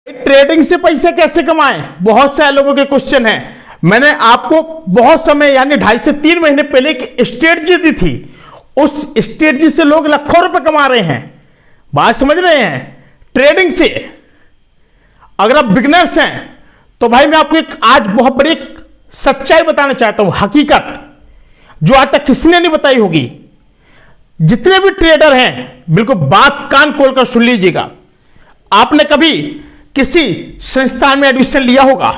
Trading से पैसे कैसे कमाएं, बहुत सारे लोगों के क्वेश्चन है। मैंने आपको बहुत समय यानी 2.5 से 3 महीने पहले एक स्ट्रेटजी दी थी। उस स्ट्रेटजी से लोग लाखों रुपए कमा रहे हैं। बात समझ रहे हैं? ट्रेडिंग से अगर आप बिगनर्स हैं तो भाई मैं आपको एक आज बहुत बड़ी सच्चाई बताना चाहता हूं, हकीकत जो आज तक किसी ने नहीं बताई होगी। जितने भी ट्रेडर हैं बिल्कुल बात कान खोलकर सुन लीजिएगा। आपने कभी किसी संस्थान में एडमिशन लिया होगा,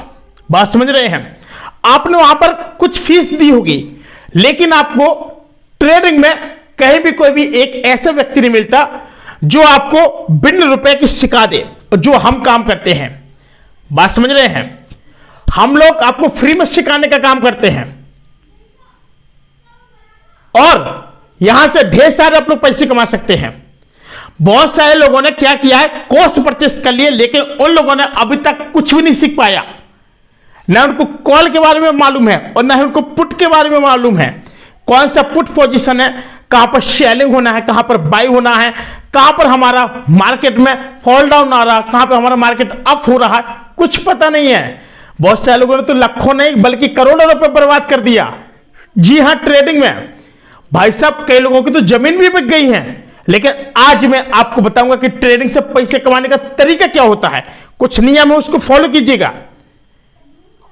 बात समझ रहे हैं? आपने वहां पर कुछ फीस दी होगी, लेकिन आपको ट्रेडिंग में कहीं भी कोई भी एक ऐसा व्यक्ति नहीं मिलता जो आपको बिन रुपए की सिखा दे, जो हम काम करते हैं। बात समझ रहे हैं? हम लोग आपको फ्री में सिखाने का काम करते हैं और यहां से ढेर सारे आप लोग पैसे कमा सकते हैं। बहुत सारे लोगों ने क्या किया है, कोर्स परचेस कर लिए, लेकिन उन लोगों ने अभी तक कुछ भी नहीं सीख पाया। ना उनको कॉल के बारे में मालूम है और ना ही उनको पुट के बारे में मालूम है। कौन सा पुट पोजीशन है, कहां पर सेलिंग होना है, कहां पर बाई होना है, कहां पर हमारा मार्केट में फॉल डाउन आ रहा, कहां पर हमारा मार्केट अप हो रहा है, कुछ पता नहीं है। बहुत सारे लोगों ने तो लाखों नहीं बल्कि करोड़ों रुपए बर्बाद कर दिया। जी हां, ट्रेडिंग में भाई साहब कई लोगों की तो जमीन भी बिक गई है। लेकिन आज मैं आपको बताऊंगा कि ट्रेडिंग से पैसे कमाने का तरीका क्या होता है। कुछ नियम है, उसको फॉलो कीजिएगा।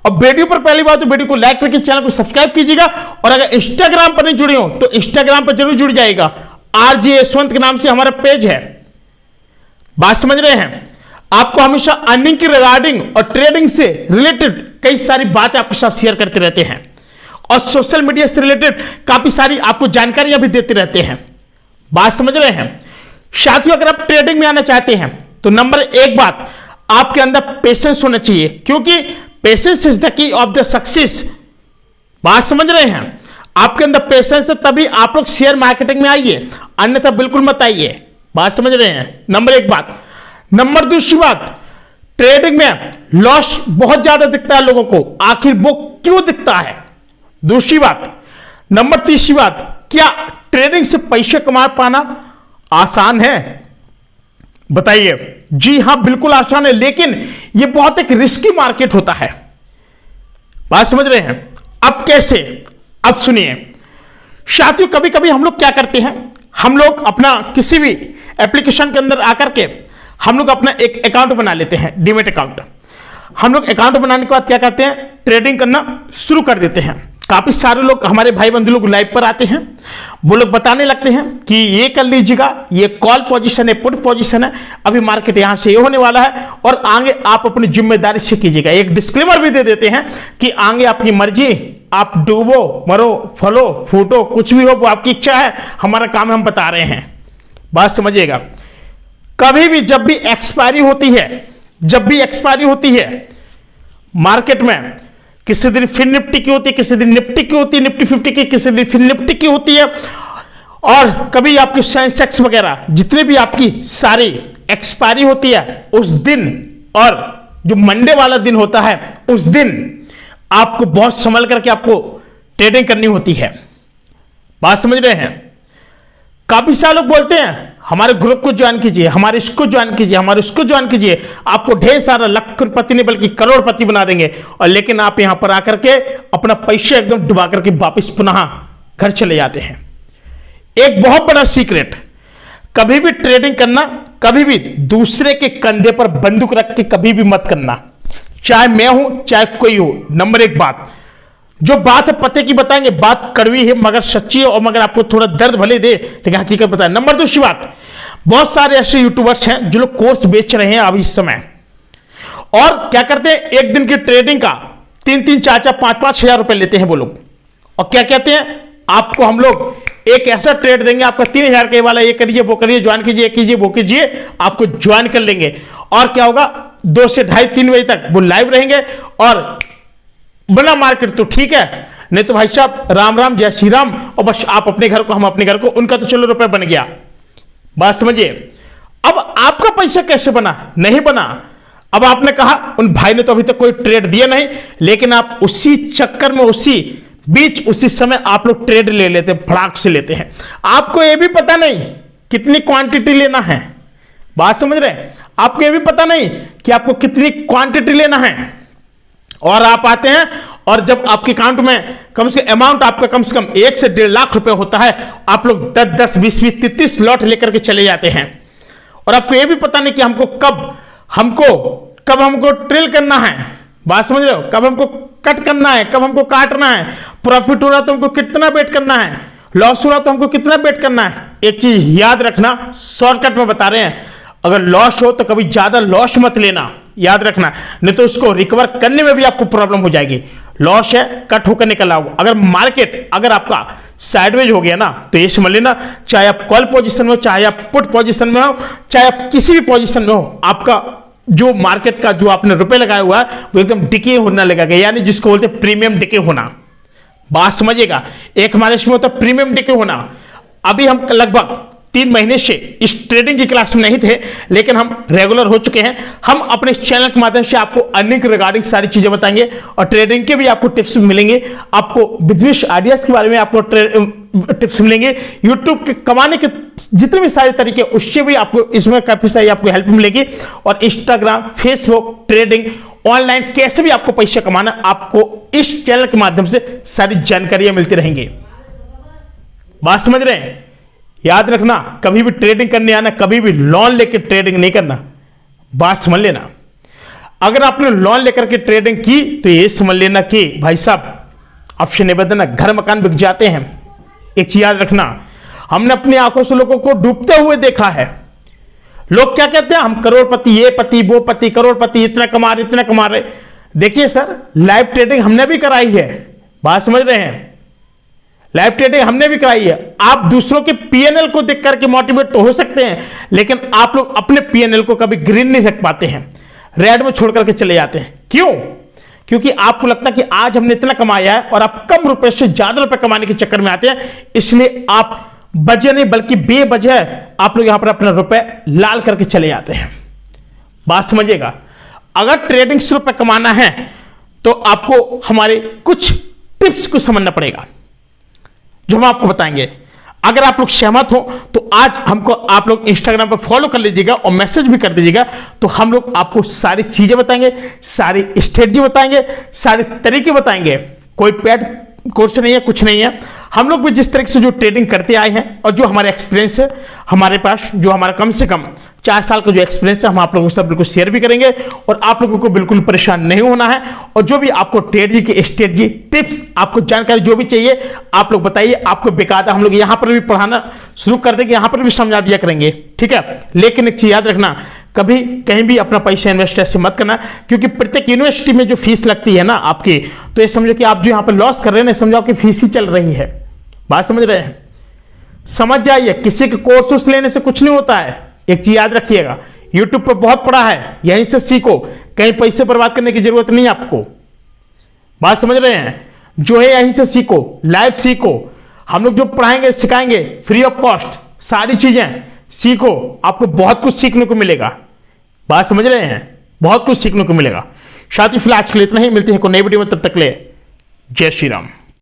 और वीडियो पर पहली बात तो वीडियो को लाइक करके चैनल को सब्सक्राइब कीजिएगा। और अगर इंस्टाग्राम पर नहीं जुड़े हो तो इंस्टाग्राम पर जरूर जुड़ जाएगा। आरजे यशवंत के नाम से हमारा पेज है। बात समझ रहे हैं? आपको हमेशा अर्निंग की रिगार्डिंग और ट्रेडिंग से रिलेटेड कई सारी बातें आपके साथ शेयर करते रहते हैं और सोशल मीडिया से रिलेटेड काफी सारी आपको जानकारियां भी देते रहते हैं। बात समझ रहे हैं? साथियों, अगर आप ट्रेडिंग में आना चाहते हैं तो नंबर 1 बात, आपके अंदर पेशेंस होना चाहिए, क्योंकि patience is the key of the success. बात समझ रहे हैं? आपके अंदर पेशेंस है तभी आप लोग शेयर मार्केटिंग में आइए, अन्यथा बिल्कुल मत आइए। बात समझ रहे हैं? नंबर 1 बात। नंबर 2 बात, ट्रेडिंग में लॉस बहुत ज्यादा दिखता है लोगों को, आखिर वो क्यों दिखता है? दूसरी बात। नंबर 3 बात, क्या ट्रेडिंग से पैसे कमा पाना आसान है? बताइए। जी हां, बिल्कुल आसान है, लेकिन यह बहुत एक रिस्की मार्केट होता है। बात समझ रहे हैं? अब कैसे? अब सुनिए साथियों, कभी कभी हम लोग क्या करते हैं, हम लोग अपना किसी भी एप्लीकेशन के अंदर आकर के हम लोग अपना एक अकाउंट बना लेते हैं, डीमैट अकाउंट। हम लोग अकाउंट बनाने के बाद क्या करते हैं, ट्रेडिंग करना शुरू कर देते हैं। काफी सारे लोग हमारे भाई बंधु लोग लाइव पर आते हैं, वो लोग बताने लगते हैं कि ये कर लीजिएगा, ये कॉल पोजीशन है, पुट पोजीशन है, अभी मार्केट यहां से ये होने वाला है और आगे आप अपनी जिम्मेदारी से कीजिएगा। एक डिस्क्लेमर भी दे देते हैं कि आगे आपकी मर्जी, आप डूबो मरो फलो फूटो कुछ भी हो वो आपकी इच्छा है, हमारा काम हम बता रहे हैं। बात समझिएगा। कभी भी जब भी एक्सपायरी होती है मार्केट में, किसी दिन फिर निफ्टी की होती है, किसी दिन निफ्टी की होती है, निफ्टी 50 की, किसी दिन फिर निफ्टी की होती है, और कभी आपकी सेंसेक्स वगैरह जितने भी आपकी सारी एक्सपायरी होती है उस दिन, और जो मंडे वाला दिन होता है उस दिन आपको बहुत संभल करके आपको ट्रेडिंग करनी होती है। बात समझ रहे हैं? काफी सारे लोग बोलते हैं हमारे ग्रुप को ज्वाइन कीजिए, हमारे इसको ज्वाइन कीजिए, हमारे उसको ज्वाइन कीजिए, आपको ढेर सारा लखपति नहीं बल्कि करोड़पति बना देंगे। और लेकिन आप यहां पर आकर के अपना पैसे एकदम डुबा करके वापस पुनः घर चले जाते हैं। एक बहुत बड़ा सीक्रेट, कभी भी ट्रेडिंग करना, कभी भी दूसरे के कंधे पर बंदूक रख के कभी भी मत करना, चाहे मैं हूं चाहे कोई हो। नंबर 1 बात, जो बात है पते की बताएंगे, बात कड़वी है मगर सच्ची है और मगर आपको थोड़ा दर्द भले दे लेकिन हकीकत बताए। नंबर 2 बात, बहुत सारे ऐसे यूट्यूबर्स हैं जो लोग कोर्स बेच रहे हैं अभी इस समय, और क्या करते हैं, एक दिन की ट्रेडिंग का 3-3, 4-4, 5-5 हजार रुपए लेते हैं वो लोग, और क्या कहते हैं, आपको हम लोग एक ऐसा ट्रेड देंगे, आपका 3,000 के वाला, ये करिए वो करिए, ज्वाइन कीजिए, कीजिए वो कीजिए, आपको ज्वाइन कर लेंगे। और क्या होगा, 2 से 2:30-3 बजे तक वो लाइव रहेंगे और बना मार्केट तो ठीक है, नहीं तो भाई साहब राम राम जय श्री राम, और बस आप अपने घर को हम अपने घर को, उनका तो चलो रुपए बन गया। बात समझिए। अब आपका पैसा कैसे बना? नहीं बना। अब आपने कहा उन भाई ने तो अभी तक कोई ट्रेड दिया नहीं, लेकिन आप उसी चक्कर में उसी बीच उसी समय आप लोग ट्रेड ले लेते हैं, फड़ाक से लेते हैं। आपको यह भी पता नहीं कितनी क्वांटिटी लेना है। बात समझ रहे हैं? आपको ये भी पता नहीं कि आपको कितनी क्वांटिटी लेना है, और आप आते हैं और जब आपके अकाउंट में कम से अमाउंट आपका कम से कम 1 से 1.5 लाख रुपए होता है, आप लोग 10-10, 20-20, 33 लॉट लेकर के चले जाते हैं, और आपको यह भी पता नहीं कि कब हमको ट्रिल करना है, बात समझ रहे हो, कब हमको कट करना है, कब हमको काटना है, प्रॉफिट हो रहा तो हमको कितना बेट करना है, लॉस हो रहा तो हमको कितना बेट करना है। एक चीज याद रखना, शॉर्टकट में बता रहे हैं, अगर लॉस हो तो कभी ज्यादा लॉस मत लेना, याद रखना, नहीं तो उसको रिकवर करने में भी आपको प्रॉब्लम हो जाएगी। लॉस है, कट होकर निकल आओ। अगर मार्केट अगर आपका साइडवेज हो गया ना, तो ये समझ लेना, चाहे आप कॉल पोजीशन में हो, चाहे आप पुट पोजीशन में हो, चाहे आप किसी भी पोजीशन में हो, आपका जो मार्केट का जो आपने रुपए लगाया हुआ है वो एकदम डिके होने लगेगा, यानी जिसको बोलते हैं प्रीमियम डिके होना। बात समझिएगा, एक हमारे इसमें होता है प्रीमियम डिके होना। अभी हम लगभग 3 महीने से इस ट्रेडिंग की क्लास में नहीं थे, लेकिन हम रेगुलर हो चुके हैं। हम अपने इस चैनल के माध्यम से आपको अर्निंग के रिगार्डिंग सारी चीजें बताएंगे, और ट्रेडिंग के भी आपको टिप्स मिलेंगे, आपको बिजनेस आइडियाज के बारे में आपको टिप्स मिलेंगे, यूट्यूब के कमाने के जितने भी सारे तरीके उससे भी आपको इसमें काफी सारी आपको हेल्प मिलेगी, और इंस्टाग्राम, फेसबुक, ट्रेडिंग, ऑनलाइन कैसे भी आपको पैसा कमाना, आपको इस चैनल के माध्यम से सारी जानकारियां मिलती रहेंगी। बात समझ रहे हैं? याद रखना, कभी भी ट्रेडिंग करने आना, कभी भी लोन लेकर ट्रेडिंग नहीं करना, बात समझ लेना। अगर आपने लोन लेकर के ट्रेडिंग की तो ये समझ लेना कि भाई साहब ऑप्शन नहीं बदलना, घर मकान बिक जाते हैं। एक चीज याद रखना, हमने अपनी आंखों से लोगों को डूबते हुए देखा है। लोग क्या कहते हैं, हम करोड़पति, ये पति वो पति, करोड़पति, इतना कमा रहे। देखिए सर, लाइव ट्रेडिंग हमने भी कराई है, बात समझ रहे हैं, लाइव ट्रेडिंग हमने भी कराई है। आप दूसरों के पीएनएल को देख करके मोटिवेट तो हो सकते हैं, लेकिन आप लोग अपने पीएनएल को कभी ग्रीन नहीं रख पाते हैं, रेड में छोड़ करके चले जाते हैं। क्यों? क्योंकि आपको लगता है कि आज हमने इतना कमाया है, और आप कम रुपए से ज्यादा रुपए कमाने के चक्कर में आते हैं, इसलिए आप वजह नहीं बल्कि बेवजह आप लोग यहां पर अपना रुपए लाल करके चले जाते हैं। बात समझिएगा, अगर ट्रेडिंग से रुपए कमाना है तो आपको हमारे कुछ टिप्स को समझना पड़ेगा, जो हम आपको बताएंगे। अगर आप लोग सहमत हो तो आज हमको आप लोग इंस्टाग्राम पर फॉलो कर लीजिएगा और मैसेज भी कर दीजिएगा, तो हम लोग आपको सारी चीजें बताएंगे, सारी स्ट्रेटजी बताएंगे, सारे तरीके बताएंगे। कोई पेड कोर्स नहीं है, कुछ नहीं है। हम लोग भी जिस तरीके से जो ट्रेडिंग करते आए हैं और जो हमारे एक्सपीरियंस है हमारे पास, जो हमारा कम से कम 4 साल का जो एक्सपीरियंस है, हम आप लोगों के साथ बिल्कुल शेयर भी करेंगे, और आप लोगों को बिल्कुल परेशान नहीं होना है। और जो भी आपको ट्रेडिंग की स्ट्रेटजी, टिप्स, आपको जानकारी जो भी चाहिए आप लोग बताइए, आपको बेकायदा हम लोग यहां पर भी पढ़ाना शुरू कर देंगे, यहां पर भी समझा दिया करेंगे, ठीक है। लेकिन एक चीज याद रखना, कभी कहीं भी अपना पैसा इन्वेस्ट ऐसे मत करना, क्योंकि प्रत्येक यूनिवर्सिटी में जो फीस लगती है ना आपकी, तो ये समझो कि आप जो यहां पर लॉस कर रहे हैं, समझो आपकी फीस ही चल रही है। बात समझ रहे हैं? समझ जाइए, किसी के कोर्स लेने से कुछ नहीं होता है। एक चीज याद रखिएगा, यूट्यूब पर बहुत पढ़ा है, यहीं से सीखो, कहीं पैसे बर्बाद करने की जरूरत नहीं आपको। बात समझ रहे हैं? जो है यहीं से सीखो, लाइव सीखो। हम लोग जो पढ़ाएंगे सिखाएंगे फ्री ऑफ कॉस्ट, सारी चीजें सीखो, आपको बहुत कुछ सीखने को मिलेगा। बात समझ रहे हैं? बहुत कुछ सीखने को मिलेगा। साथियों फिलहाल आज के लिए इतना ही, मिलते हैं कोई नई वीडियो में, तब तक ले जय श्री राम।